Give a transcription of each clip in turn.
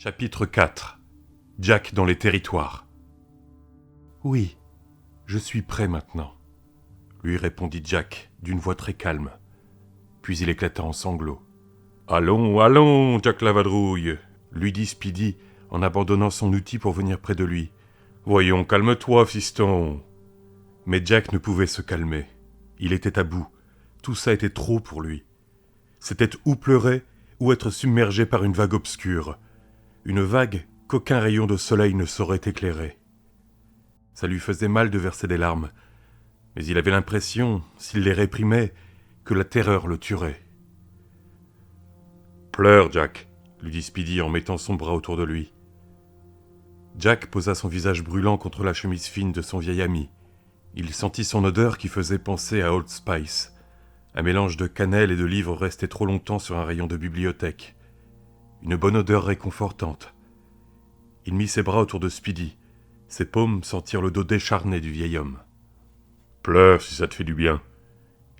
Chapitre 4. Jack dans les territoires. « Oui, je suis prêt maintenant, » lui répondit Jack d'une voix très calme. Puis il éclata en sanglots. « Allons, allons, Jack la vadrouille !» lui dit Speedy en abandonnant son outil pour venir près de lui. « Voyons, calme-toi, fiston !» Mais Jack ne pouvait se calmer. Il était à bout. Tout ça était trop pour lui. C'était ou pleurer, ou être submergé par une vague obscure. Une vague qu'aucun rayon de soleil ne saurait éclairer. Ça lui faisait mal de verser des larmes, mais il avait l'impression, s'il les réprimait, que la terreur le tuerait. « Pleure, Jack !» lui dit Speedy en mettant son bras autour de lui. Jack posa son visage brûlant contre la chemise fine de son vieil ami. Il sentit son odeur qui faisait penser à Old Spice. Un mélange de cannelle et de livres resté trop longtemps sur un rayon de bibliothèque. Une bonne odeur réconfortante. Il mit ses bras autour de Speedy. Ses paumes sentirent le dos décharné du vieil homme. « Pleure si ça te fait du bien, »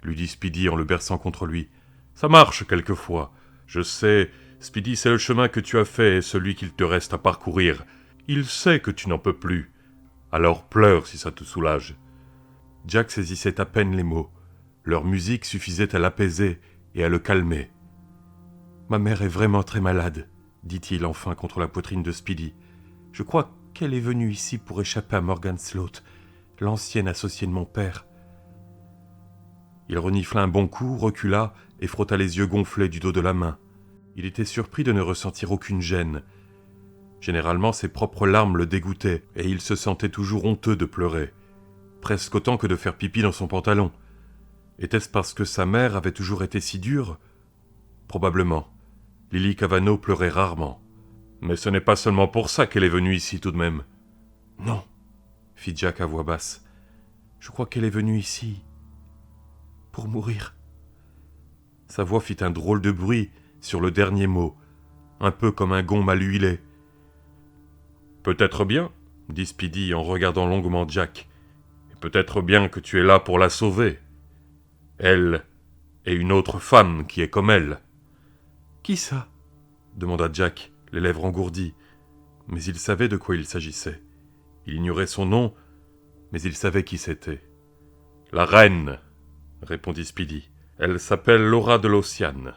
lui dit Speedy en le berçant contre lui. « Ça marche quelquefois. Je sais, Speedy, c'est le chemin que tu as fait et celui qu'il te reste à parcourir. Il sait que tu n'en peux plus. Alors pleure si ça te soulage. » Jack saisissait à peine les mots. Leur musique suffisait à l'apaiser et à le calmer. « Ma mère est vraiment très malade, » dit-il enfin contre la poitrine de Speedy. « Je crois qu'elle est venue ici pour échapper à Morgan Sloat, l'ancienne associée de mon père. » Il renifla un bon coup, recula et frotta les yeux gonflés du dos de la main. Il était surpris de ne ressentir aucune gêne. Généralement, ses propres larmes le dégoûtaient et il se sentait toujours honteux de pleurer, presque autant que de faire pipi dans son pantalon. Était-ce parce que sa mère avait toujours été si dure ? Probablement. Lily Cavanaugh pleurait rarement. Mais ce n'est pas seulement pour ça qu'elle est venue ici tout de même. « Non, » fit Jack à voix basse. « Je crois qu'elle est venue ici pour mourir. » Sa voix fit un drôle de bruit sur le dernier mot, un peu comme un gond mal huilé. « Peut-être bien, » dit Speedy en regardant longuement Jack. « Et peut-être bien que tu es là pour la sauver. Elle et une autre femme qui est comme elle. » « Qui ça ?» demanda Jack, les lèvres engourdies. Mais il savait de quoi il s'agissait. Il ignorait son nom, mais il savait qui c'était. « La reine !» répondit Speedy. « Elle s'appelle Laura de Losian.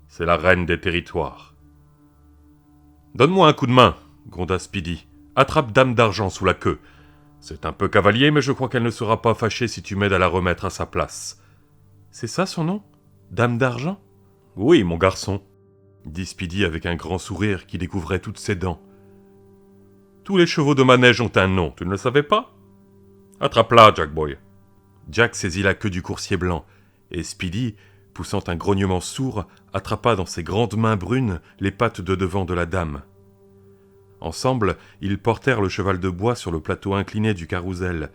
C'est la reine des territoires. »« Donne-moi un coup de main !» gronda Speedy. « Attrape Dame d'Argent sous la queue. C'est un peu cavalier, mais je crois qu'elle ne sera pas fâchée si tu m'aides à la remettre à sa place. »« C'est ça son nom ? Dame d'Argent ?»« Oui, mon garçon, » dit Speedy avec un grand sourire qui découvrait toutes ses dents. « Tous les chevaux de manège ont un nom, tu ne le savais pas ? Attrape-la, Jack Boy. » Jack saisit la queue du coursier blanc, et Speedy, poussant un grognement sourd, attrapa dans ses grandes mains brunes les pattes de devant de la dame. Ensemble, ils portèrent le cheval de bois sur le plateau incliné du carrousel.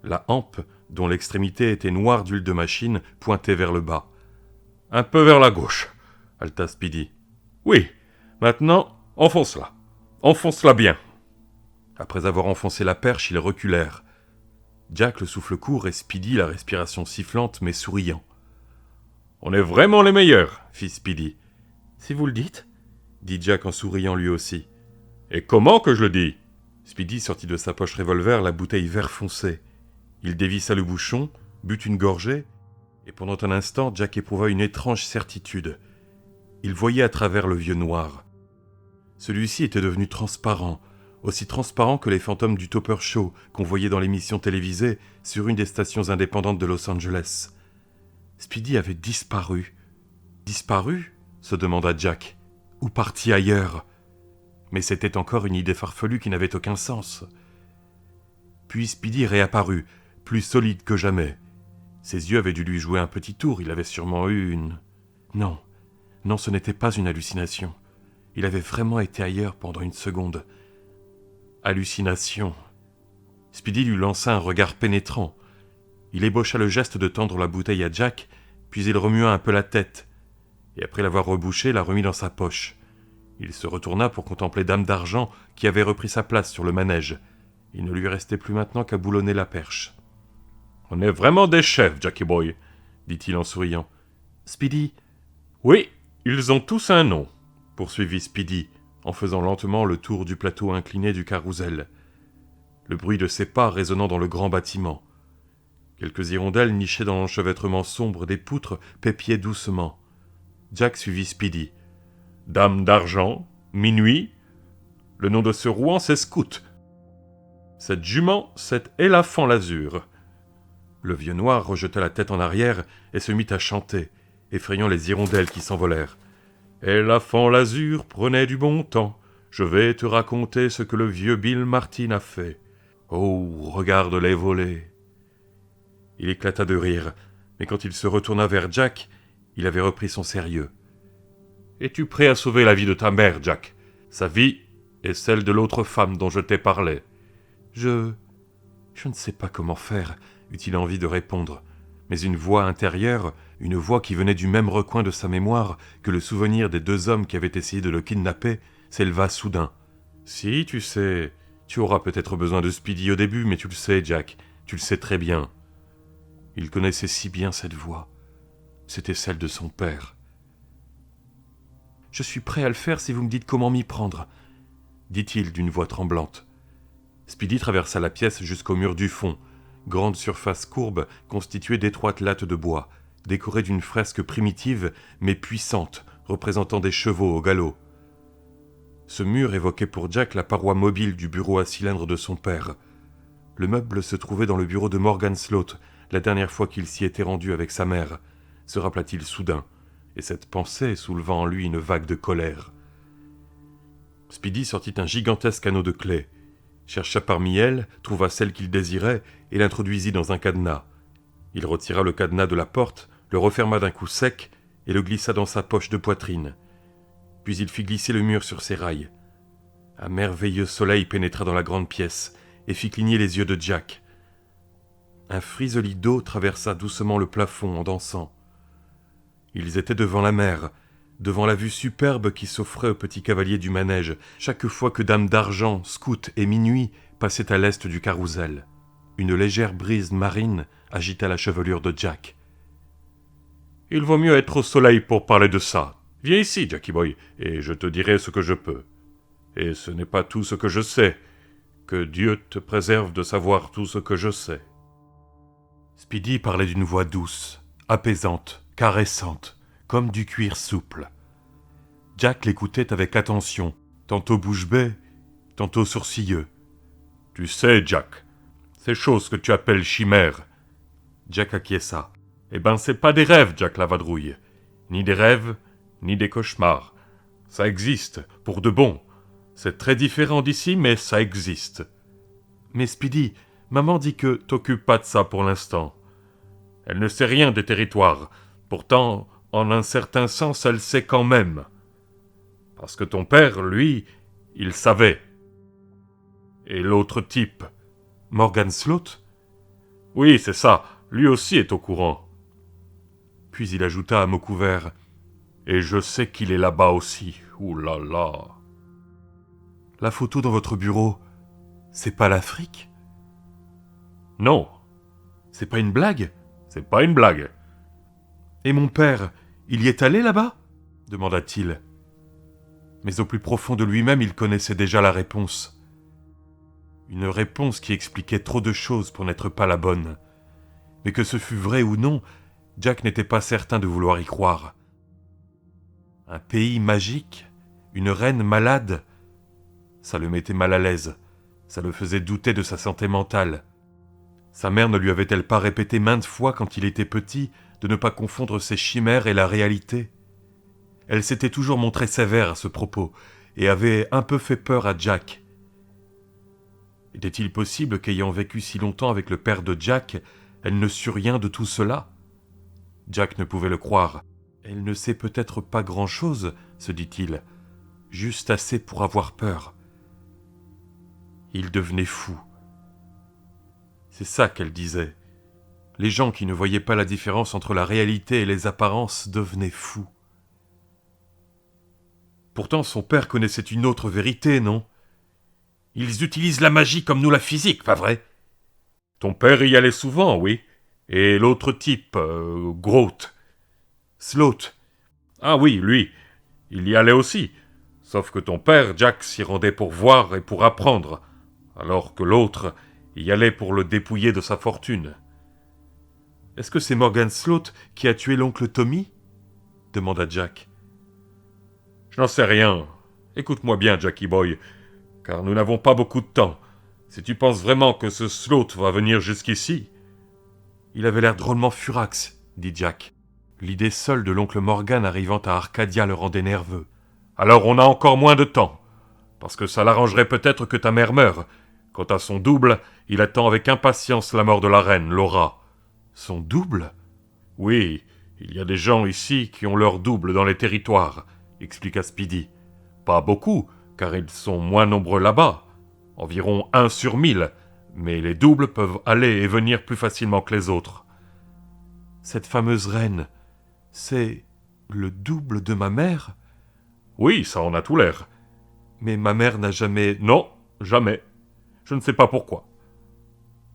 La hampe, dont l'extrémité était noire d'huile de machine, pointait vers le bas. « Un peu vers la gauche, » haleta Speedy. « Oui, maintenant, enfonce-la. Enfonce-la bien. » Après avoir enfoncé la perche, ils reculèrent. Jack le souffle court et Speedy la respiration sifflante mais souriant. « On est vraiment les meilleurs, » fit Speedy. « Si vous le dites, » dit Jack en souriant lui aussi. « Et comment que je le dis ?» Speedy sortit de sa poche revolver la bouteille vert foncé. Il dévissa le bouchon, but une gorgée, et pendant un instant, Jack éprouva une étrange certitude. Il voyait à travers le vieux noir. Celui-ci était devenu transparent, aussi transparent que les fantômes du Topper Show qu'on voyait dans l'émission télévisée sur une des stations indépendantes de Los Angeles. Speedy avait disparu. « Disparu ?» se demanda Jack. « Ou parti ailleurs ?» Mais c'était encore une idée farfelue qui n'avait aucun sens. Puis Speedy réapparut, plus solide que jamais. Ses yeux avaient dû lui jouer un petit tour, il avait sûrement eu une... Non, ce n'était pas une hallucination. Il avait vraiment été ailleurs pendant une seconde. Hallucination. Speedy lui lança un regard pénétrant. Il ébaucha le geste de tendre la bouteille à Jack, puis il remua un peu la tête, et après l'avoir rebouchée, la remit dans sa poche. Il se retourna pour contempler Dame d'Argent qui avait repris sa place sur le manège. Il ne lui restait plus maintenant qu'à boulonner la perche. « On est vraiment des chefs, Jackie Boy, » dit-il en souriant. « Speedy ?»« Oui, ils ont tous un nom, » poursuivit Speedy, en faisant lentement le tour du plateau incliné du carrousel. Le bruit de ses pas résonnant dans le grand bâtiment. Quelques hirondelles nichées dans l'enchevêtrement sombre des poutres pépiaient doucement. Jack suivit Speedy. « Dame d'argent, minuit. Le nom de ce rouan, c'est Scout. Cette jument, c'est Élafant l'Azur. » Le vieux noir rejeta la tête en arrière et se mit à chanter, effrayant les hirondelles qui s'envolèrent. « Élafant l'Azur prenait du bon temps. Je vais te raconter ce que le vieux Bill Martin a fait. Oh, regarde-les voler. » Il éclata de rire, mais quand il se retourna vers Jack, il avait repris son sérieux. « Es-tu prêt à sauver la vie de ta mère, Jack? Sa vie et celle de l'autre femme dont je t'ai parlé. » Je ne sais pas comment faire, eut-il envie de répondre, mais une voix intérieure, une voix qui venait du même recoin de sa mémoire que le souvenir des 2 hommes qui avaient essayé de le kidnapper, s'éleva soudain. « Si, tu sais, tu auras peut-être besoin de Speedy au début, mais tu le sais, Jack, tu le sais très bien. » Il connaissait si bien cette voix. C'était celle de son père. « Je suis prêt à le faire si vous me dites comment m'y prendre, » dit-il d'une voix tremblante. Speedy traversa la pièce jusqu'au mur du fond, grande surface courbe constituée d'étroites lattes de bois, décorée d'une fresque primitive mais puissante, représentant des chevaux au galop. Ce mur évoquait pour Jack la paroi mobile du bureau à cylindre de son père. Le meuble se trouvait dans le bureau de Morgan Sloat, la dernière fois qu'il s'y était rendu avec sa mère, se rappela-t-il soudain, et cette pensée souleva en lui une vague de colère. Speedy sortit un gigantesque anneau de clés, chercha parmi elles, trouva celle qu'il désirait et l'introduisit dans un cadenas. Il retira le cadenas de la porte, le referma d'un coup sec et le glissa dans sa poche de poitrine. Puis il fit glisser le mur sur ses rails. Un merveilleux soleil pénétra dans la grande pièce et fit cligner les yeux de Jack. Un frisoli d'eau traversa doucement le plafond en dansant. Ils étaient devant la mer, devant la vue superbe qui s'offrait au petit cavalier du manège, chaque fois que Dame d'Argent, Scout et Minuit passaient à l'est du carrousel. Une légère brise marine agita la chevelure de Jack. « Il vaut mieux être au soleil pour parler de ça. Viens ici, Jackie Boy, et je te dirai ce que je peux. Et ce n'est pas tout ce que je sais. Que Dieu te préserve de savoir tout ce que je sais. » Speedy parlait d'une voix douce, apaisante, caressante, comme du cuir souple. Jack l'écoutait avec attention, tantôt bouche bée, tantôt sourcilleux. « Tu sais, Jack, ces choses que tu appelles chimères. » Jack acquiesça. « Eh ben, c'est pas des rêves, Jack la vadrouille. Ni des rêves, ni des cauchemars. Ça existe, pour de bon. C'est très différent d'ici, mais ça existe. » « Mais Speedy, maman dit que t'occupes pas de ça pour l'instant. Elle ne sait rien des territoires. Pourtant, en un certain sens, elle sait quand même. Parce que ton père, lui, il savait. Et l'autre type, Morgan Sloat ? Oui, c'est ça, lui aussi est au courant. » Puis il ajouta à mots couverts, « Et je sais qu'il est là-bas aussi, ouh là là. » « La photo dans votre bureau, c'est pas l'Afrique ? » ?»« Non. »« C'est pas une blague ? » ?»« C'est pas une blague. »« Et mon père, il y est allé là-bas ? » demanda-t-il. Mais au plus profond de lui-même, il connaissait déjà la réponse. Une réponse qui expliquait trop de choses pour n'être pas la bonne. Mais que ce fût vrai ou non, Jack n'était pas certain de vouloir y croire. Un pays magique, une reine malade, ça le mettait mal à l'aise, ça le faisait douter de sa santé mentale. Sa mère ne lui avait-elle pas répété maintes fois quand il était petit de ne pas confondre ses chimères et la réalité ? Elle s'était toujours montrée sévère à ce propos et avait un peu fait peur à Jack. Était-il possible qu'ayant vécu si longtemps avec le père de Jack, elle ne sût rien de tout cela ? Jack ne pouvait le croire. Elle ne sait peut-être pas grand-chose, se dit-il, juste assez pour avoir peur. Il devenait fou. C'est ça qu'elle disait. Les gens qui ne voyaient pas la différence entre la réalité et les apparences devenaient fous. Pourtant, son père connaissait une autre vérité, non ? Ils utilisent la magie comme nous la physique, pas vrai ? Ton père y allait souvent, oui. Et l'autre type, Groth. Sloat. Ah oui, lui, il y allait aussi. Sauf que ton père, Jack, s'y rendait pour voir et pour apprendre, alors que l'autre y allait pour le dépouiller de sa fortune. « Est-ce que c'est Morgan Sloat qui a tué l'oncle Tommy ?» demanda Jack. « Je n'en sais rien. Écoute-moi bien, Jackie Boy, car nous n'avons pas beaucoup de temps. Si tu penses vraiment que ce Sloat va venir jusqu'ici... » Il avait l'air drôlement furax, dit Jack. L'idée seule de l'oncle Morgan arrivant à Arcadia le rendait nerveux. « Alors on a encore moins de temps, parce que ça l'arrangerait peut-être que ta mère meure. Quant à son double, il attend avec impatience la mort de la reine, Laura. »« Son double ?»« Oui, il y a des gens ici qui ont leur double dans les territoires, » expliqua Speedy. « Pas beaucoup, car ils sont moins nombreux là-bas, environ 1 sur 1000, mais les doubles peuvent aller et venir plus facilement que les autres. »« Cette fameuse reine, c'est le double de ma mère ?»« Oui, ça en a tout l'air. »« Mais ma mère n'a jamais... » »« Non, jamais. Je ne sais pas pourquoi. »«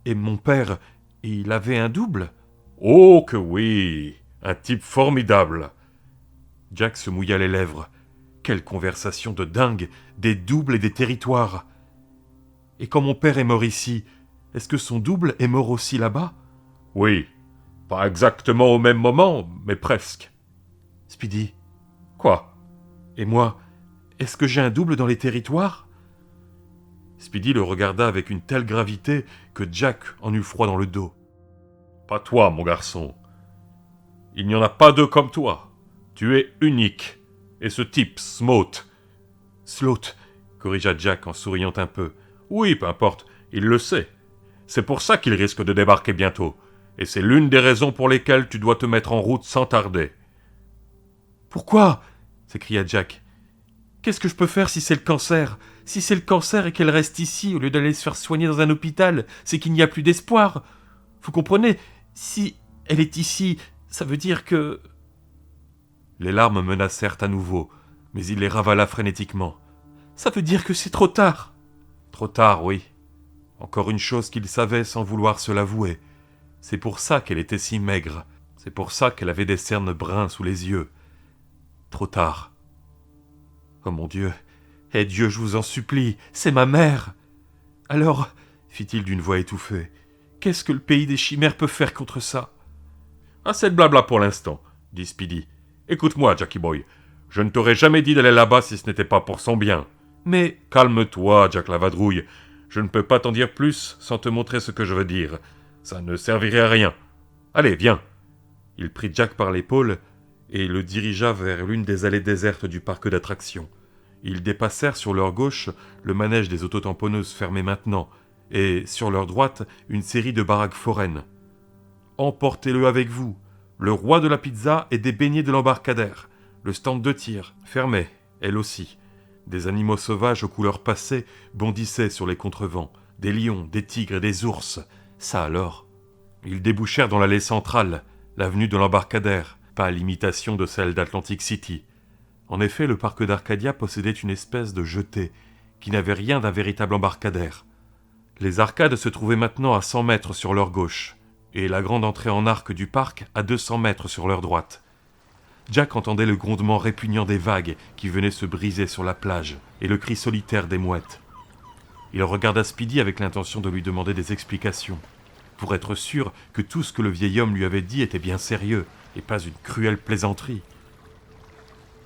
Et mon père, il avait un double ?»« Oh que oui, un type formidable. » Jack se mouilla les lèvres. Quelle conversation de dingue, des doubles et des territoires. Et quand mon père est mort ici, est-ce que son double est mort aussi là-bas ? Oui, pas exactement au même moment, mais presque. Speedy. Quoi ? Et moi, est-ce que j'ai un double dans les territoires ? Speedy le regarda avec une telle gravité que Jack en eut froid dans le dos. Pas toi, mon garçon. Il n'y en a pas deux comme toi. Tu es unique. Et ce type, Smote. Sloat, corrigea Jack en souriant un peu. Oui, peu importe, il le sait. C'est pour ça qu'il risque de débarquer bientôt. Et c'est l'une des raisons pour lesquelles tu dois te mettre en route sans tarder. Pourquoi ? S'écria Jack. Qu'est-ce que je peux faire si c'est le cancer ? Si c'est le cancer et qu'elle reste ici au lieu d'aller se faire soigner dans un hôpital, c'est qu'il n'y a plus d'espoir. Vous comprenez ? Si elle est ici, ça veut dire que... Les larmes menacèrent à nouveau, mais il les ravala frénétiquement. Ça veut dire que c'est trop tard. Trop tard, oui. Encore une chose qu'il savait sans vouloir se l'avouer. C'est pour ça qu'elle était si maigre. C'est pour ça qu'elle avait des cernes bruns sous les yeux. Trop tard. Oh mon Dieu. Eh Dieu, je vous en supplie, c'est ma mère. Alors, fit-il d'une voix étouffée, qu'est-ce que le pays des chimères peut faire contre ça ? Assez de blabla pour l'instant, dit Speedy. Écoute-moi, Jackie Boy. Je ne t'aurais jamais dit d'aller là-bas si ce n'était pas pour son bien. Mais... Calme-toi, Jack la vadrouille. Je ne peux pas t'en dire plus sans te montrer ce que je veux dire. Ça ne servirait à rien. Allez, viens. Il prit Jack par l'épaule et le dirigea vers l'une des allées désertes du parc d'attractions. Ils dépassèrent sur leur gauche le manège des autotamponneuses fermé maintenant, et sur leur droite une série de baraques foraines. Emportez-le avec vous. Le roi de la pizza et des beignets de l'embarcadère. Le stand de tir, fermé, elle aussi. Des animaux sauvages aux couleurs passées bondissaient sur les contrevents. Des lions, des tigres et des ours. Ça alors. Ils débouchèrent dans l'allée centrale, l'avenue de l'embarcadère, pas à l'imitation de celle d'Atlantic City. En effet, le parc d'Arcadia possédait une espèce de jetée, qui n'avait rien d'un véritable embarcadère. Les arcades se trouvaient maintenant à 100 mètres sur leur gauche, et la grande entrée en arc du parc à 200 mètres sur leur droite. Jack entendait le grondement répugnant des vagues qui venaient se briser sur la plage, et le cri solitaire des mouettes. Il regarda Speedy avec l'intention de lui demander des explications, pour être sûr que tout ce que le vieil homme lui avait dit était bien sérieux, et pas une cruelle plaisanterie.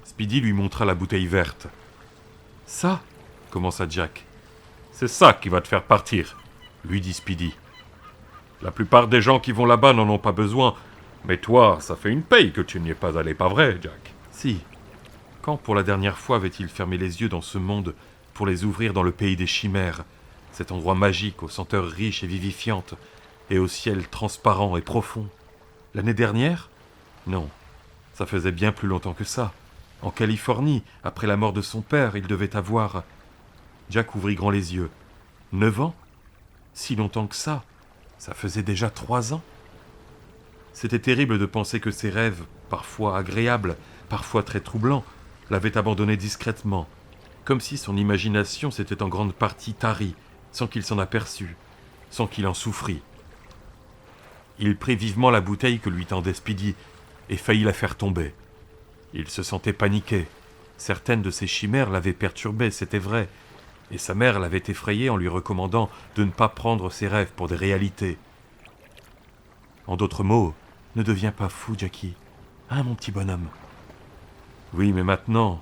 Speedy lui montra la bouteille verte. « Ça ?» commença Jack. « C'est ça qui va te faire partir, » lui dit Speedy. « La plupart des gens qui vont là-bas n'en ont pas besoin, mais toi, ça fait une paye que tu n'y es pas allé, pas vrai, Jack ? » « Si. Quand pour la dernière fois avait-il fermé les yeux dans ce monde pour les ouvrir dans le pays des chimères, cet endroit magique aux senteurs riches et vivifiantes, et au ciel transparent et profond ? L'année dernière ? Non, ça faisait bien plus longtemps que ça. En Californie, après la mort de son père, il devait avoir... Jack ouvrit grand les yeux. 9 ans ? Si longtemps que ça ? Ça faisait déjà 3 ans ? C'était terrible de penser que ses rêves, parfois agréables, parfois très troublants, l'avaient abandonné discrètement, comme si son imagination s'était en grande partie tarie, sans qu'il s'en aperçût, sans qu'il en souffrît. Il prit vivement la bouteille que lui tendait Speedy, et faillit la faire tomber. Il se sentait paniqué. Certaines de ces chimères l'avaient perturbé, c'était vrai, et sa mère l'avait effrayé en lui recommandant de ne pas prendre ses rêves pour des réalités. En d'autres mots, ne deviens pas fou, Jackie. Hein, mon petit bonhomme? Oui, mais maintenant,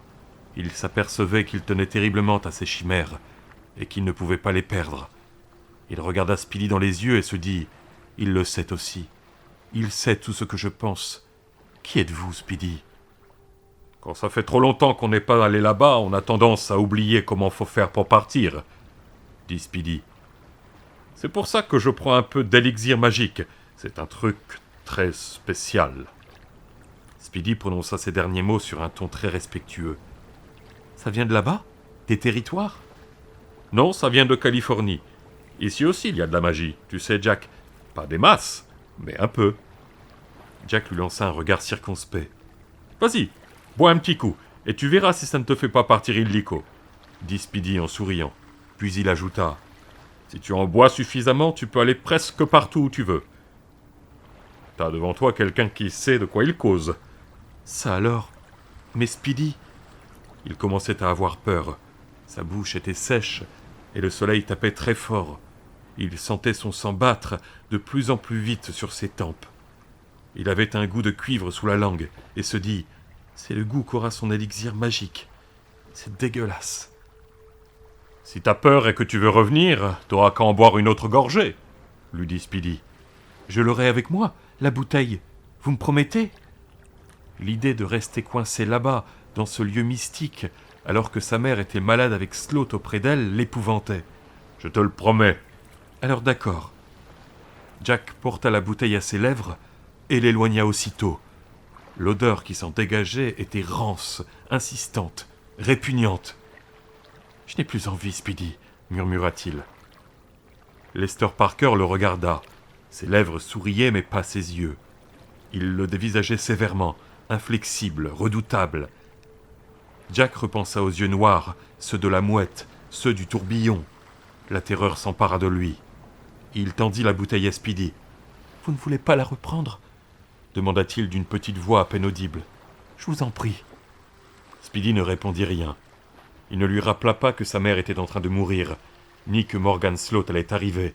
il s'apercevait qu'il tenait terriblement à ces chimères, et qu'il ne pouvait pas les perdre. Il regarda Speedy dans les yeux et se dit « Il le sait aussi. Il sait tout ce que je pense. Qui êtes-vous, Speedy ?» Quand ça fait trop longtemps qu'on n'est pas allé là-bas, on a tendance à oublier comment faut faire pour partir, dit Speedy. C'est pour ça que je prends un peu d'élixir magique. C'est un truc très spécial. Speedy prononça ces derniers mots sur un ton très respectueux. Ça vient de là-bas? Des territoires? Non, ça vient de Californie. Ici aussi, il y a de la magie, tu sais, Jack. Pas des masses, mais un peu. Jack lui lança un regard circonspect. Vas-y, bois un petit coup, et tu verras si ça ne te fait pas partir illico, dit Speedy en souriant. Puis il ajouta, si tu en bois suffisamment, tu peux aller presque partout où tu veux. T'as devant toi quelqu'un qui sait de quoi il cause. Ça alors? Mais Speedy... Il commençait à avoir peur. Sa bouche était sèche, et le soleil tapait très fort. Il sentait son sang battre de plus en plus vite sur ses tempes. Il avait un goût de cuivre sous la langue, et se dit « C'est le goût qu'aura son élixir magique. C'est dégueulasse. » « Si t'as peur et que tu veux revenir, t'auras qu'à en boire une autre gorgée, » lui dit Speedy. « Je l'aurai avec moi, la bouteille. Vous me promettez ?» L'idée de rester coincé là-bas, dans ce lieu mystique, alors que sa mère était malade avec Sloth auprès d'elle, l'épouvantait. « Je te le promets. » Alors d'accord. Jack porta la bouteille à ses lèvres et l'éloigna aussitôt. L'odeur qui s'en dégageait était rance, insistante, répugnante. « Je n'ai plus envie, Speedy, » murmura-t-il. Lester Parker le regarda. Ses lèvres souriaient, mais pas ses yeux. Il le dévisageait sévèrement, inflexible, redoutable. Jack repensa aux yeux noirs, ceux de la mouette, ceux du tourbillon. La terreur s'empara de lui. Il tendit la bouteille à Speedy. « Vous ne voulez pas la reprendre ?» demanda-t-il d'une petite voix à peine audible. « Je vous en prie. » Speedy ne répondit rien. Il ne lui rappela pas que sa mère était en train de mourir, ni que Morgan Sloth allait arriver.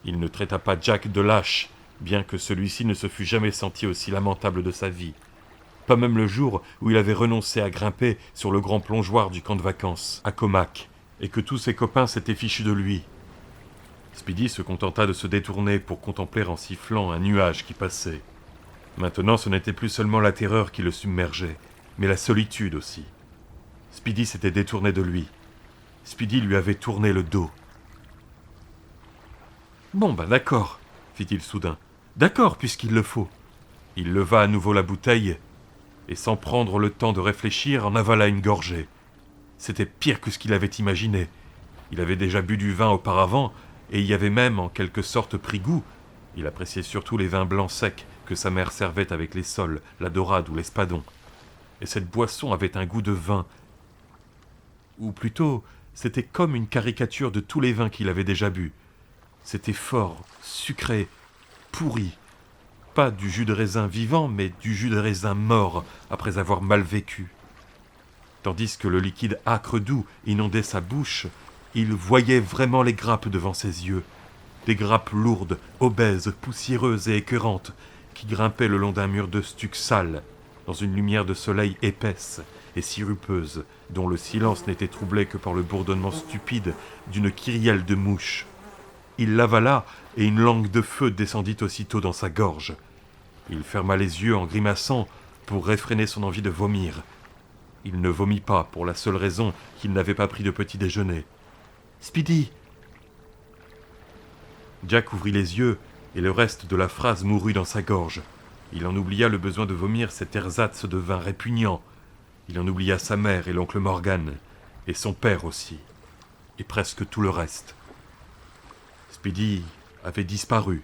Il ne traita pas Jack de lâche, bien que celui-ci ne se fût jamais senti aussi lamentable de sa vie. Pas même le jour où il avait renoncé à grimper sur le grand plongeoir du camp de vacances, à Comac, et que tous ses copains s'étaient fichus de lui. Speedy se contenta de se détourner pour contempler en sifflant un nuage qui passait. Maintenant, ce n'était plus seulement la terreur qui le submergeait, mais la solitude aussi. Speedy s'était détourné de lui. Speedy lui avait tourné le dos. « Bon, d'accord, » fit-il soudain. « D'accord, puisqu'il le faut. » Il leva à nouveau la bouteille, et sans prendre le temps de réfléchir, en avala une gorgée. C'était pire que ce qu'il avait imaginé. Il avait déjà bu du vin auparavant, et y avait même en quelque sorte pris goût. Il appréciait surtout les vins blancs secs que sa mère servait avec les sols, la dorade ou l'espadon. Et cette boisson avait un goût de vin. Ou plutôt, c'était comme une caricature de tous les vins qu'il avait déjà bu. C'était fort, sucré, pourri. Pas du jus de raisin vivant, mais du jus de raisin mort après avoir mal vécu. Tandis que le liquide âcre doux inondait sa bouche, il voyait vraiment les grappes devant ses yeux. Des grappes lourdes, obèses, poussiéreuses et écœurantes, qui grimpaient le long d'un mur de stuc sale, dans une lumière de soleil épaisse et sirupeuse, dont le silence n'était troublé que par le bourdonnement stupide d'une kyrielle de mouches. Il l'avala, et une langue de feu descendit aussitôt dans sa gorge. Il ferma les yeux en grimaçant pour réfréner son envie de vomir. Il ne vomit pas, pour la seule raison qu'il n'avait pas pris de petit déjeuner. « Speedy !» Jack ouvrit les yeux, et le reste de la phrase mourut dans sa gorge. Il en oublia le besoin de vomir cet ersatz de vin répugnant. Il en oublia sa mère et l'oncle Morgan, et son père aussi, et presque tout le reste. Speedy avait disparu.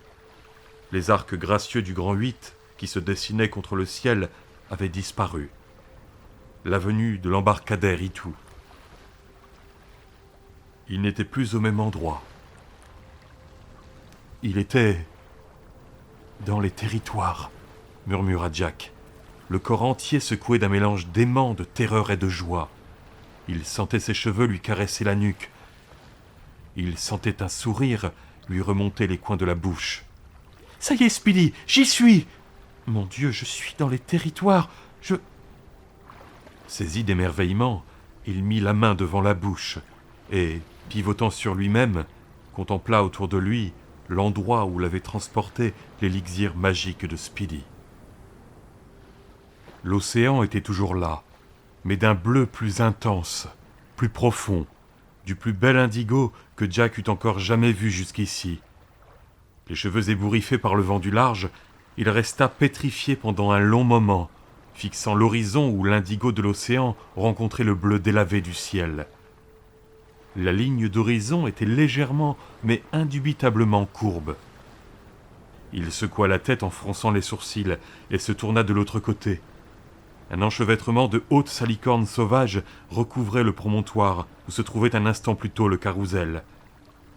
Les arcs gracieux du Grand 8, qui se dessinaient contre le ciel, avaient disparu. L'avenue de l'embarcadère y tout. Il n'était plus au même endroit. Il était dans les territoires, murmura Jack. le corps entier secoué d'un mélange d'aimant, de terreur et de joie. Il sentait ses cheveux lui caresser la nuque. Il sentait un sourire lui remonter les coins de la bouche. « Ça y est, Speedy, j'y suis ! Mon Dieu, je suis dans les territoires, je... » Saisi d'émerveillement, il mit la main devant la bouche et, pivotant sur lui-même, contempla autour de lui l'endroit où l'avait transporté l'élixir magique de Speedy. L'océan était toujours là, mais d'un bleu plus intense, plus profond, du plus bel indigo que Jack eût encore jamais vu jusqu'ici. Les cheveux ébouriffés par le vent du large, il resta pétrifié pendant un long moment, fixant l'horizon où l'indigo de l'océan rencontrait le bleu délavé du ciel. La ligne d'horizon était légèrement, mais indubitablement courbe. Il secoua la tête en fronçant les sourcils et se tourna de l'autre côté. Un enchevêtrement de hautes salicornes sauvages recouvrait le promontoire où se trouvait un instant plus tôt le carrousel.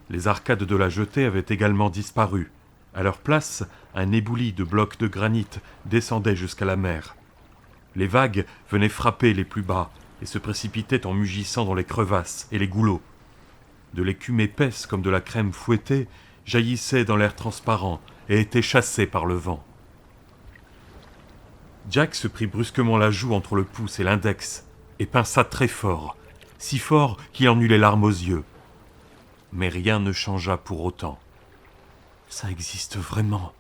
Les arcades de la jetée avaient également disparu. À leur place, un éboulis de blocs de granit descendait jusqu'à la mer. Les vagues venaient frapper les plus bas et se précipitaient en mugissant dans les crevasses et les goulots. De l'écume épaisse comme de la crème fouettée jaillissait dans l'air transparent et était chassée par le vent. Jack se prit brusquement la joue entre le pouce et l'index et pinça très fort, si fort qu'il en eut les larmes aux yeux. Mais rien ne changea pour autant. « Ça existe vraiment »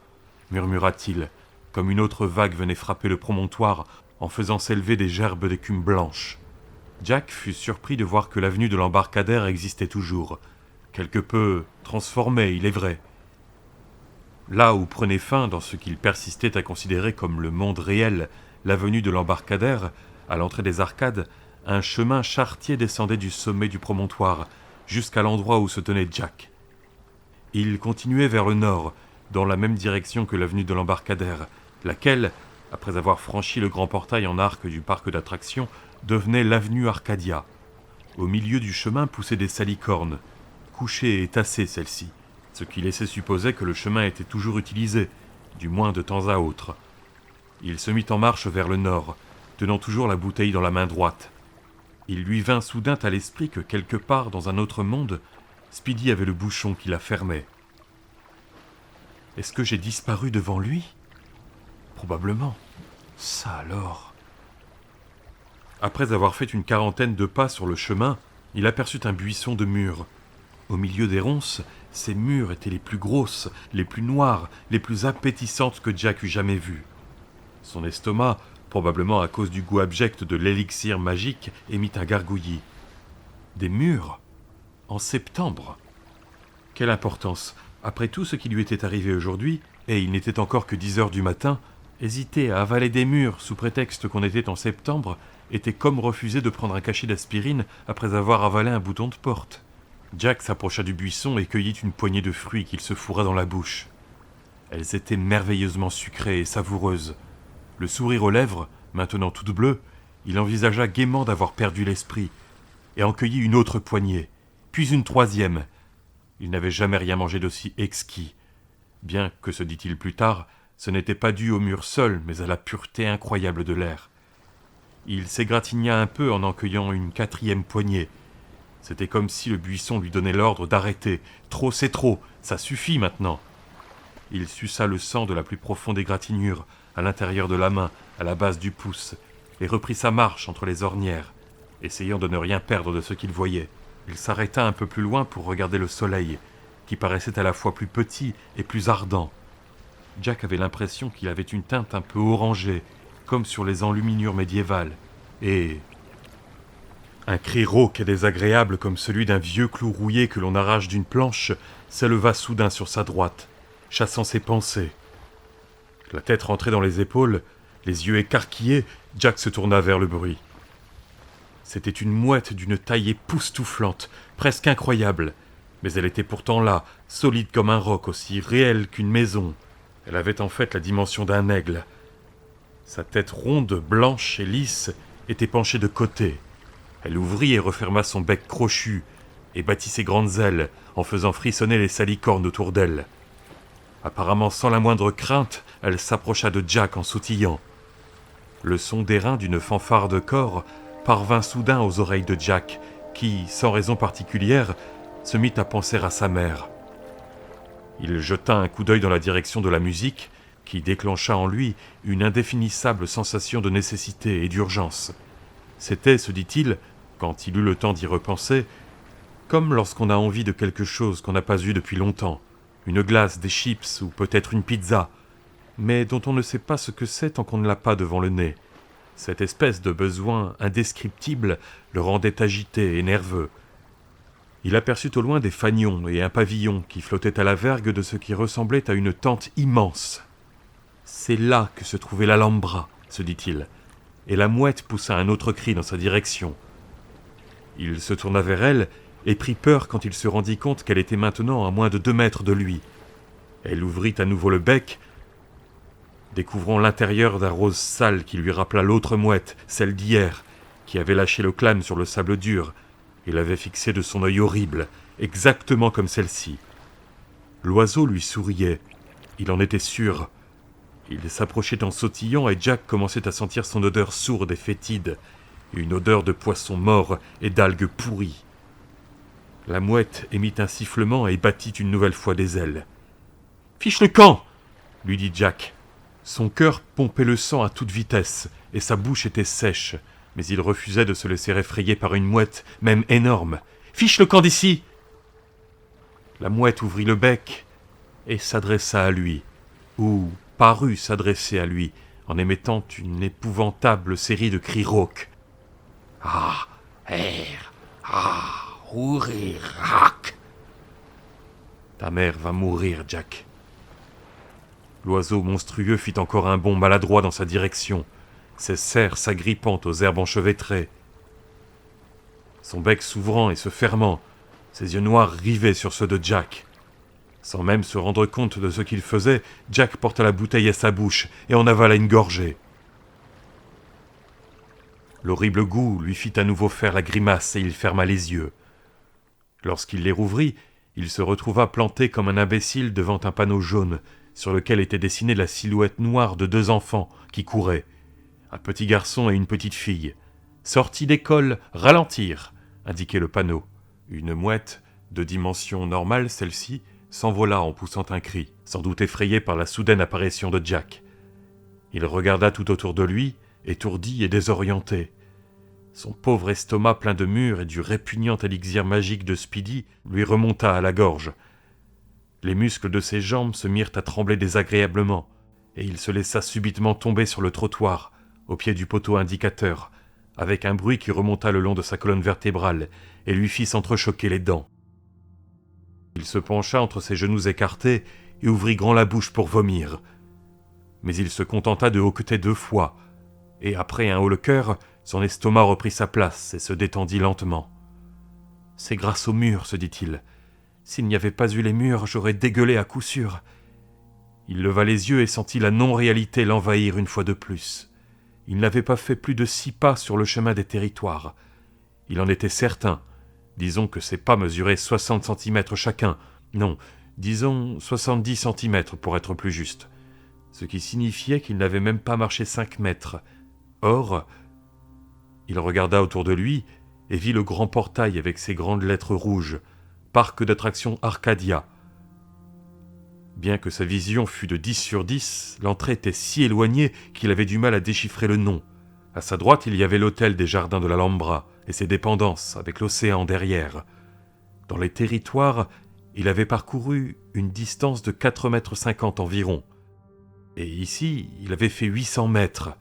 murmura-t-il, comme une autre vague venait frapper le promontoire en faisant s'élever des gerbes d'écume blanche. Jack fut surpris de voir que l'avenue de l'embarcadère existait toujours, quelque peu transformée, il est vrai. Là où prenait fin, dans ce qu'il persistait à considérer comme le monde réel, l'avenue de l'embarcadère, à l'entrée des arcades, un chemin charretier descendait du sommet du promontoire, jusqu'à l'endroit où se tenait Jack. Il continuait vers le nord, dans la même direction que l'avenue de l'embarcadère, laquelle, après avoir franchi le grand portail en arc du parc d'attractions, devenait l'avenue Arcadia. Au milieu du chemin poussaient des salicornes, couchées et tassées celles-ci, ce qui laissait supposer que le chemin était toujours utilisé, du moins de temps à autre. Il se mit en marche vers le nord, tenant toujours la bouteille dans la main droite. Il lui vint soudain à l'esprit que quelque part dans un autre monde, Speedy avait le bouchon qui la fermait. Est-ce que j'ai disparu devant lui ? Probablement. Ça alors. Après avoir fait une quarantaine de pas sur le chemin, il aperçut un buisson de mûres. Au milieu des ronces, ces mûres étaient les plus grosses, les plus noires, les plus appétissantes que Jack eût jamais vues. Son estomac, probablement à cause du goût abject de l'élixir magique, émit un gargouillis. Des mûres ? En septembre ? Quelle importance, après tout ce qui lui était arrivé aujourd'hui, et il n'était encore que 10 heures du matin, hésiter à avaler des mûres sous prétexte qu'on était en septembre était comme refuser de prendre un cachet d'aspirine après avoir avalé un bouton de porte. Jack s'approcha du buisson et cueillit une poignée de fruits qu'il se fourra dans la bouche. Elles étaient merveilleusement sucrées et savoureuses. Le sourire aux lèvres, maintenant toute bleue, il envisagea gaiement d'avoir perdu l'esprit, et en cueillit une autre poignée, puis une troisième. Il n'avait jamais rien mangé d'aussi exquis. Bien que, se dit-il plus tard, ce n'était pas dû au mur seul, mais à la pureté incroyable de l'air. Il s'égratigna un peu en cueillant une quatrième poignée. C'était comme si le buisson lui donnait l'ordre d'arrêter. Trop, c'est trop, ça suffit maintenant. Il suça le sang de la plus profonde égratignure, à l'intérieur de la main, à la base du pouce, et reprit sa marche entre les ornières, essayant de ne rien perdre de ce qu'il voyait. Il s'arrêta un peu plus loin pour regarder le soleil, qui paraissait à la fois plus petit et plus ardent. Jack avait l'impression qu'il avait une teinte un peu orangée, comme sur les enluminures médiévales, et... Un cri rauque et désagréable comme celui d'un vieux clou rouillé que l'on arrache d'une planche s'éleva soudain sur sa droite, chassant ses pensées. La tête rentrée dans les épaules, les yeux écarquillés, Jack se tourna vers le bruit. C'était une mouette d'une taille époustouflante, presque incroyable, mais elle était pourtant là, solide comme un roc, aussi réelle qu'une maison. Elle avait en fait la dimension d'un aigle. Sa tête ronde, blanche et lisse était penchée de côté. Elle ouvrit et referma son bec crochu et battit ses grandes ailes en faisant frissonner les salicornes autour d'elle. Apparemment sans la moindre crainte, elle s'approcha de Jack en sautillant. Le son d'airain d'une fanfare de corps parvint soudain aux oreilles de Jack, qui, sans raison particulière, se mit à penser à sa mère. Il jeta un coup d'œil dans la direction de la musique, qui déclencha en lui une indéfinissable sensation de nécessité et d'urgence. C'était, se dit-il, quand il eut le temps d'y repenser, comme lorsqu'on a envie de quelque chose qu'on n'a pas eu depuis longtemps, une glace, des chips ou peut-être une pizza, mais dont on ne sait pas ce que c'est tant qu'on ne l'a pas devant le nez. Cette espèce de besoin indescriptible le rendait agité et nerveux. Il aperçut au loin des fanions et un pavillon qui flottait à la vergue de ce qui ressemblait à une tente immense. « C'est là que se trouvait l'Alhambra », se dit-il, et la mouette poussa un autre cri dans sa direction. Il se tourna vers elle et prit peur quand il se rendit compte qu'elle était maintenant à moins de 2 mètres de lui. Elle ouvrit à nouveau le bec, découvrant l'intérieur d'un rose sale qui lui rappela l'autre mouette, celle d'hier, qui avait lâché le clame sur le sable dur et l'avait fixé de son œil horrible, exactement comme celle-ci. L'oiseau lui souriait, il en était sûr. Il s'approchait en sautillant et Jack commençait à sentir son odeur sourde et fétide, une odeur de poisson mort et d'algues pourries. La mouette émit un sifflement et battit une nouvelle fois des ailes. « Fiche le camp !» lui dit Jack. Son cœur pompait le sang à toute vitesse et sa bouche était sèche, mais il refusait de se laisser effrayer par une mouette, même énorme. « Fiche le camp d'ici !» La mouette ouvrit le bec et s'adressa à lui, ou parut s'adresser à lui, en émettant une épouvantable série de cris rauques. « Ah, rac !»« Ta mère va mourir, Jack. » L'oiseau monstrueux fit encore un bond maladroit dans sa direction, ses serres s'agrippant aux herbes enchevêtrées. Son bec s'ouvrant et se fermant, ses yeux noirs rivaient sur ceux de Jack. Sans même se rendre compte de ce qu'il faisait, Jack porta la bouteille à sa bouche et en avala une gorgée. L'horrible goût lui fit à nouveau faire la grimace et il ferma les yeux. Lorsqu'il les rouvrit, il se retrouva planté comme un imbécile devant un panneau jaune, sur lequel était dessinée la silhouette noire de 2 enfants qui couraient. Un petit garçon et une petite fille. « Sortie d'école, ralentir !» indiquait le panneau. Une mouette, de dimension normale celle-ci, s'envola en poussant un cri, sans doute effrayé par la soudaine apparition de Jack. Il regarda tout autour de lui, étourdi et désorienté. Son pauvre estomac plein de mûres et du répugnant élixir magique de Speedy lui remonta à la gorge. Les muscles de ses jambes se mirent à trembler désagréablement, et il se laissa subitement tomber sur le trottoir, au pied du poteau indicateur, avec un bruit qui remonta le long de sa colonne vertébrale et lui fit s'entrechoquer les dents. Il se pencha entre ses genoux écartés et ouvrit grand la bouche pour vomir. Mais il se contenta de hoqueter 2 fois, et après un haut-le-cœur, son estomac reprit sa place et se détendit lentement. « C'est grâce aux murs, se dit-il. S'il n'y avait pas eu les murs, j'aurais dégueulé à coup sûr. » Il leva les yeux et sentit la non-réalité l'envahir une fois de plus. Il n'avait pas fait plus de 6 pas sur le chemin des territoires. Il en était certain. Disons que ses pas mesuraient 60 centimètres chacun. Non, disons 70 centimètres pour être plus juste. Ce qui signifiait qu'il n'avait même pas marché 5 mètres. Or, il regarda autour de lui et vit le grand portail avec ses grandes lettres rouges. Parc d'attractions Arcadia. Bien que sa vision fût de 10 sur 10, l'entrée était si éloignée qu'il avait du mal à déchiffrer le nom. À sa droite, il y avait l'hôtel des jardins de l'Alhambra et ses dépendances, avec l'océan derrière. Dans les territoires, il avait parcouru une distance de 4,50 mètres environ. Et ici, il avait fait 800 mètres.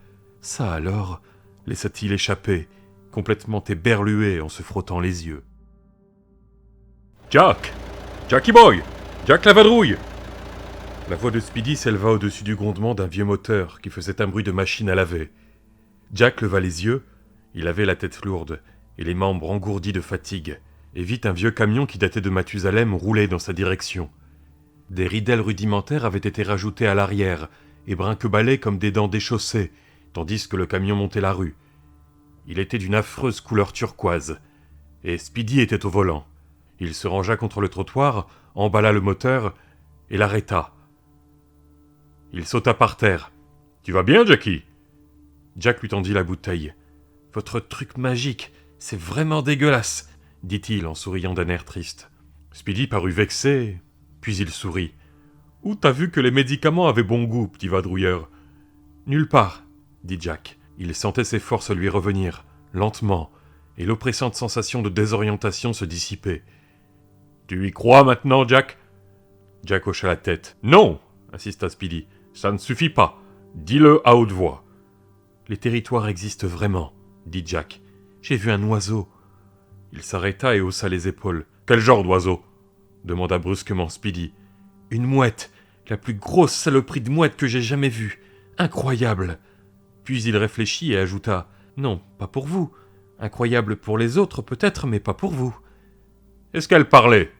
Ça alors, laissa-t-il échapper, complètement éberlué en se frottant les yeux. « Jack! Jackie Boy! Jack la vadrouille !» La voix de Speedy s'éleva au-dessus du grondement d'un vieux moteur qui faisait un bruit de machine à laver. Jack leva les yeux, il avait la tête lourde et les membres engourdis de fatigue, et vit un vieux camion qui datait de Mathusalem rouler dans sa direction. Des ridelles rudimentaires avaient été rajoutées à l'arrière et brinque-ballaient comme des dents déchaussées, tandis que le camion montait la rue. Il était d'une affreuse couleur turquoise, et Speedy était au volant. Il se rangea contre le trottoir, emballa le moteur et l'arrêta. Il sauta par terre. « Tu vas bien, Jackie ?» Jack lui tendit la bouteille. « Votre truc magique, c'est vraiment dégueulasse !» dit-il en souriant d'un air triste. Speedy parut vexé, puis il sourit. « Où t'as vu que les médicaments avaient bon goût, petit vadrouilleur ?»« Nulle part, » dit Jack. Il sentait ses forces lui revenir, lentement, et l'oppressante sensation de désorientation se dissiper. « Tu y crois maintenant, Jack ?» Jack hocha la tête. « Non !» insista Speedy. « Ça ne suffit pas. Dis-le à haute voix. »« Les territoires existent vraiment, » dit Jack. « J'ai vu un oiseau. » Il s'arrêta et haussa les épaules. « Quel genre d'oiseau ?» demanda brusquement Speedy. « Une mouette, la plus grosse saloperie de mouette que j'ai jamais vue. Incroyable !» Puis il réfléchit et ajouta « Non, pas pour vous. Incroyable pour les autres peut-être, mais pas pour vous. » Est-ce qu'elle parlait ?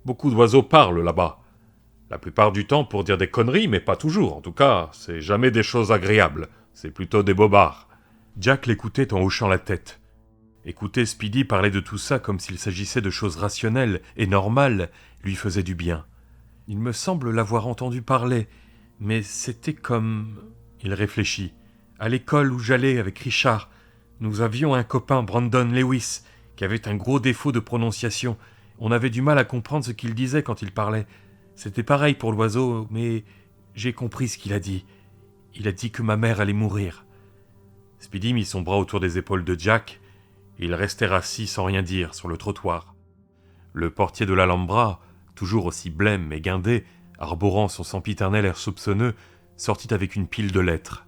Beaucoup d'oiseaux parlent là-bas. La plupart du temps pour dire des conneries, mais pas toujours. En tout cas, c'est jamais des choses agréables. C'est plutôt des bobards. Jack l'écoutait en hochant la tête. Écouter Speedy parler de tout ça comme s'il s'agissait de choses rationnelles et normales lui faisait du bien. Il me semble l'avoir entendu parler, mais c'était comme... Il réfléchit. À l'école où j'allais avec Richard, nous avions un copain, Brandon Lewis, qui avait un gros défaut de prononciation. On avait du mal à comprendre ce qu'il disait quand il parlait. C'était pareil pour l'oiseau, mais j'ai compris ce qu'il a dit. Il a dit que ma mère allait mourir. Speedy mit son bras autour des épaules de Jack, et ils restèrent assis sans rien dire sur le trottoir. Le portier de l'Alhambra, toujours aussi blême et guindé, arborant son sempiternel air soupçonneux, sortit avec une pile de lettres.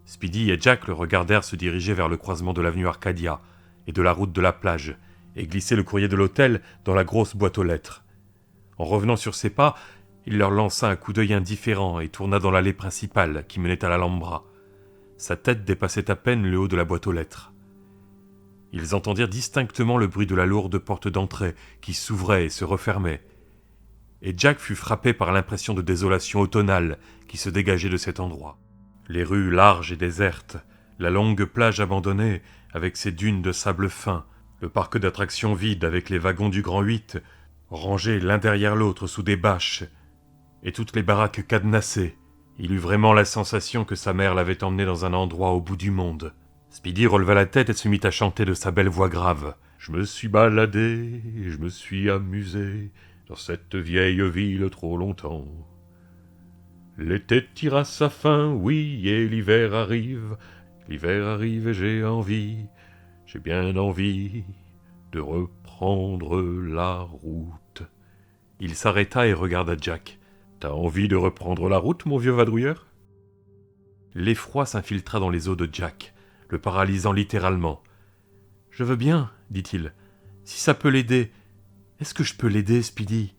Speedy et Jack le regardèrent se diriger vers le croisement de l'avenue Arcadia et de la route de la plage, et glisser le courrier de l'hôtel dans la grosse boîte aux lettres. En revenant sur ses pas, il leur lança un coup d'œil indifférent et tourna dans l'allée principale qui menait à l'Alhambra. Sa tête dépassait à peine le haut de la boîte aux lettres. Ils entendirent distinctement le bruit de la lourde porte d'entrée qui s'ouvrait et se refermait. Et Jack fut frappé par l'impression de désolation automnale qui se dégageait de cet endroit. Les rues larges et désertes, la longue plage abandonnée avec ses dunes de sable fin, le parc d'attractions vide avec les wagons du Grand 8, rangés l'un derrière l'autre sous des bâches, et toutes les baraques cadenassées. Il eut vraiment la sensation que sa mère l'avait emmené dans un endroit au bout du monde. Speedy releva la tête et se mit à chanter de sa belle voix grave. « Je me suis baladé, je me suis amusé dans cette vieille ville trop longtemps. L'été tire à sa fin, oui, et l'hiver arrive. L'hiver arrive et j'ai bien envie de reprendre la route. » Il s'arrêta et regarda Jack. « T'as envie de reprendre la route, mon vieux vadrouilleur ?» L'effroi s'infiltra dans les os de Jack, le paralysant littéralement. « Je veux bien, dit-il. Si ça peut l'aider. Est-ce que je peux l'aider, Speedy ?»«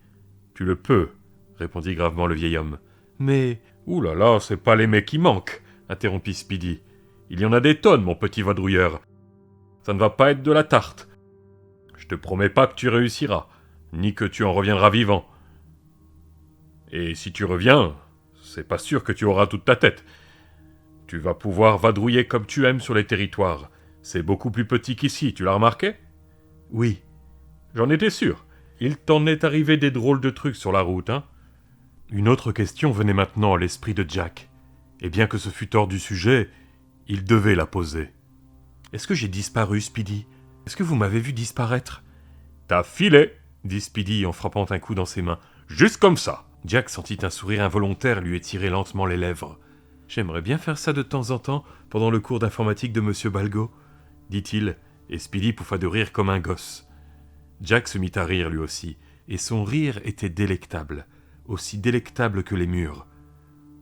Tu le peux, répondit gravement le vieil homme. Mais... Ouh là là, c'est pas les mecs qui manquent, interrompit Speedy. Il y en a des tonnes, mon petit vadrouilleur. Ça ne va pas être de la tarte. Je te promets pas que tu réussiras, ni que tu en reviendras vivant. Et si tu reviens, c'est pas sûr que tu auras toute ta tête. Tu vas pouvoir vadrouiller comme tu aimes sur les territoires. C'est beaucoup plus petit qu'ici, tu l'as remarqué ? Oui. J'en étais sûr. Il t'en est arrivé des drôles de trucs sur la route, hein ? Une autre question venait maintenant à l'esprit de Jack, et bien que ce fût hors du sujet, il devait la poser. « Est-ce que j'ai disparu, Speedy ? Est-ce que vous m'avez vu disparaître ?»« T'as filé !» dit Speedy en frappant un coup dans ses mains. « Juste comme ça !» Jack sentit un sourire involontaire lui étirer lentement les lèvres. « J'aimerais bien faire ça de temps en temps, pendant le cours d'informatique de Monsieur Balgo, » dit-il, et Speedy pouffa de rire comme un gosse. Jack se mit à rire lui aussi, et son rire était délectable, aussi délectable que les murs.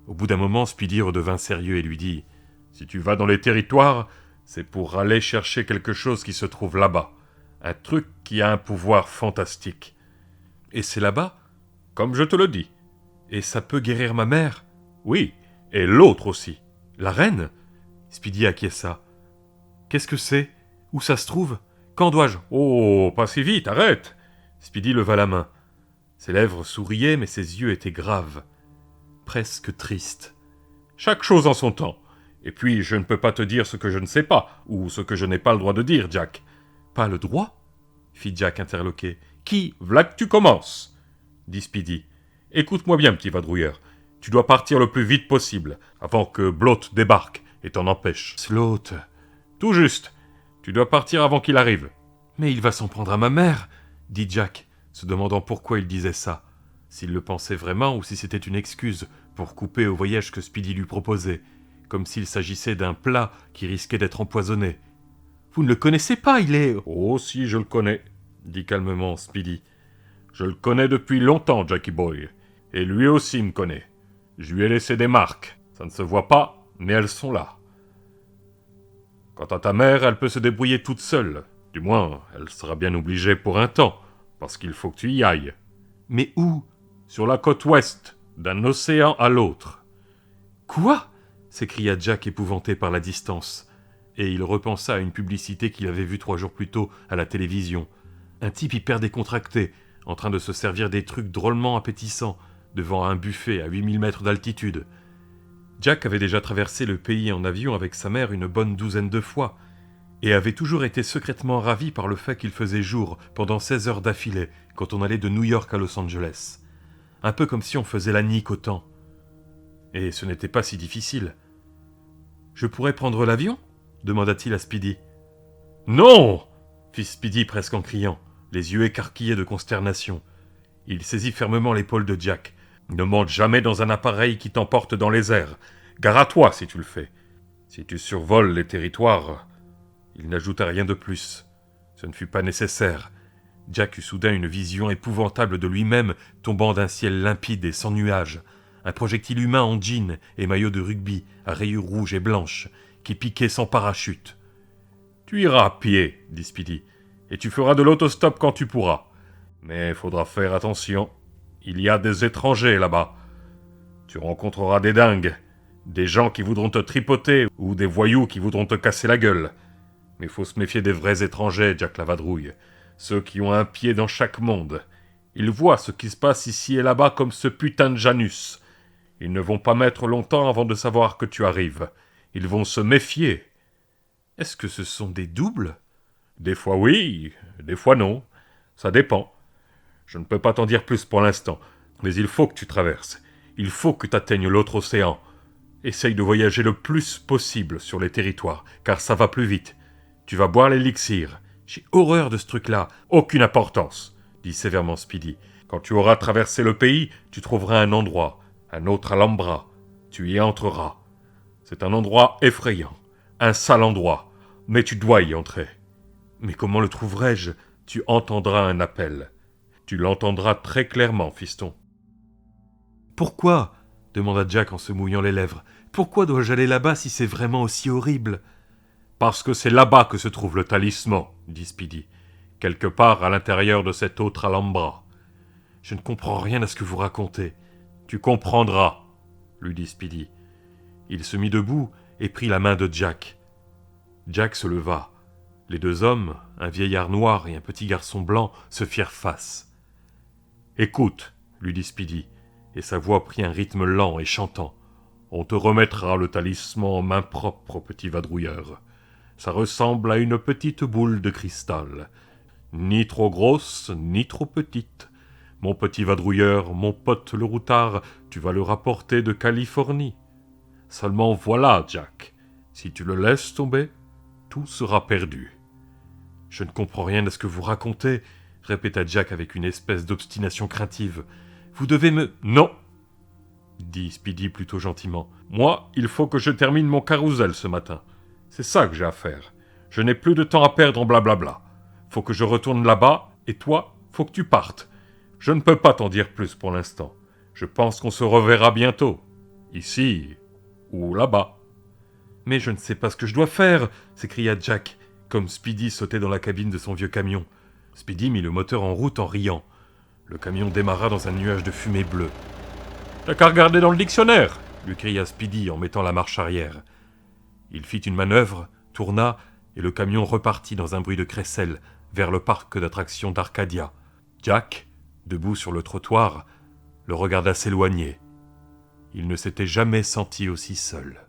Au bout d'un moment, Speedy redevint sérieux et lui dit « Si tu vas dans les territoires, c'est pour aller chercher quelque chose qui se trouve là-bas, un truc qui a un pouvoir fantastique. »« Et c'est là-bas ? » ?»« Comme je te le dis. »« Et ça peut guérir ma mère ? » ?»« Oui, et l'autre aussi. »« La reine ?» Speedy acquiesça. « Qu'est-ce que c'est ? Où ça se trouve ? Quand dois-je ? » ?»« Oh, pas si vite, arrête !» Speedy leva la main. Ses lèvres souriaient, mais ses yeux étaient graves, presque tristes. « Chaque chose en son temps. Et puis, je ne peux pas te dire ce que je ne sais pas, ou ce que je n'ai pas le droit de dire, Jack. »« Pas le droit ?» fit Jack interloqué. « Qui ? V'là que tu commences !» dit Speedy. « Écoute-moi bien, petit vadrouilleur. Tu dois partir le plus vite possible, avant que Blot débarque et t'en empêche. Sloth. Tout juste. Tu dois partir avant qu'il arrive. Mais il va s'en prendre à ma mère, dit Jack, se demandant pourquoi il disait ça. S'il le pensait vraiment ou si c'était une excuse pour couper au voyage que Speedy lui proposait, comme s'il s'agissait d'un plat qui risquait d'être empoisonné. « Vous ne le connaissez pas, il est... » « Oh si, je le connais, » dit calmement Speedy. « Je le connais depuis longtemps, Jackie Boy, et lui aussi me connaît. Je lui ai laissé des marques. Ça ne se voit pas, mais elles sont là. Quant à ta mère, elle peut se débrouiller toute seule. Du moins, elle sera bien obligée pour un temps, parce qu'il faut que tu y ailles. »« Mais où ?»« Sur la côte ouest, d'un océan à l'autre. »« Quoi ?» s'écria Jack épouvanté par la distance. Et il repensa à une publicité qu'il avait vue 3 jours plus tôt à la télévision. Un type hyper décontracté, en train de se servir des trucs drôlement appétissants, devant un buffet à 8000 mètres d'altitude. Jack avait déjà traversé le pays en avion avec sa mère une bonne 12aine de fois, et avait toujours été secrètement ravi par le fait qu'il faisait jour pendant 16 heures d'affilée quand on allait de New York à Los Angeles. Un peu comme si on faisait la nique au temps. Et ce n'était pas si difficile. « Je pourrais prendre l'avion ?» demanda-t-il à Speedy. « Non !» fit Speedy presque en criant, les yeux écarquillés de consternation. Il saisit fermement l'épaule de Jack. « Ne monte jamais dans un appareil qui t'emporte dans les airs. Gare à toi si tu le fais. Si tu survoles les territoires... » Il n'ajouta rien de plus. Ce ne fut pas nécessaire. Jack eut soudain une vision épouvantable de lui-même tombant d'un ciel limpide et sans nuages. Un projectile humain en jean et maillot de rugby à rayures rouges et blanches qui piquait sans parachute. « Tu iras à pied, dit Speedy, et tu feras de l'autostop quand tu pourras. Mais faudra faire attention. Il y a des étrangers là-bas. Tu rencontreras des dingues, des gens qui voudront te tripoter ou des voyous qui voudront te casser la gueule. Mais faut se méfier des vrais étrangers, Jack la vadrouille, ceux qui ont un pied dans chaque monde. Ils voient ce qui se passe ici et là-bas comme ce putain de Janus. Ils ne vont pas mettre longtemps avant de savoir que tu arrives. Ils vont se méfier. » « Est-ce que ce sont des doubles ?»« Des fois oui, des fois non. Ça dépend. Je ne peux pas t'en dire plus pour l'instant, mais il faut que tu traverses. Il faut que tu atteignes l'autre océan. Essaye de voyager le plus possible sur les territoires, car ça va plus vite. Tu vas boire l'élixir. »« J'ai horreur de ce truc-là. »« Aucune importance, dit sévèrement Speedy. Quand tu auras traversé le pays, tu trouveras un endroit, un autre Alhambra. Tu y entreras. C'est un endroit effrayant, un sale endroit, mais tu dois y entrer. Mais comment le trouverai-je ? Tu entendras un appel. Tu l'entendras très clairement, fiston. »« Pourquoi ? demanda Jack en se mouillant les lèvres. Pourquoi dois-je aller là-bas si c'est vraiment aussi horrible ? Parce que c'est là-bas que se trouve le talisman, dit Speedy, quelque part à l'intérieur de cette autre Alhambra. Je ne comprends rien à ce que vous racontez. Tu comprendras, lui dit Speedy. Il se mit debout et prit la main de Jack. Jack se leva. Les 2 hommes, un vieillard noir et un petit garçon blanc, se firent face. « Écoute, lui dit Speedy, et sa voix prit un rythme lent et chantant. On te remettra le talisman en main propre, petit vadrouilleur. Ça ressemble à une petite boule de cristal. Ni trop grosse, ni trop petite. Mon petit vadrouilleur, mon pote le routard, tu vas le rapporter de Californie. Seulement voilà, Jack, si tu le laisses tomber, tout sera perdu. »« Je ne comprends rien à ce que vous racontez, » répéta Jack avec une espèce d'obstination craintive. « Vous devez me... »« Non, dit Speedy plutôt gentiment. Moi, il faut que je termine mon carrousel ce matin. C'est ça que j'ai à faire. Je n'ai plus de temps à perdre en blablabla. Faut que je retourne là-bas, et toi, faut que tu partes. Je ne peux pas t'en dire plus pour l'instant. Je pense qu'on se reverra bientôt. Ici, ou là-bas. »« Mais je ne sais pas ce que je dois faire !» s'écria Jack, comme Speedy sautait dans la cabine de son vieux camion. Speedy mit le moteur en route en riant. Le camion démarra dans un nuage de fumée bleue. « T'as qu'à regarder dans le dictionnaire !» lui cria Speedy en mettant la marche arrière. Il fit une manœuvre, tourna, et le camion repartit dans un bruit de crécelle vers le parc d'attractions d'Arcadia. Jack, debout sur le trottoir, le regarda s'éloigner. Il ne s'était jamais senti aussi seul.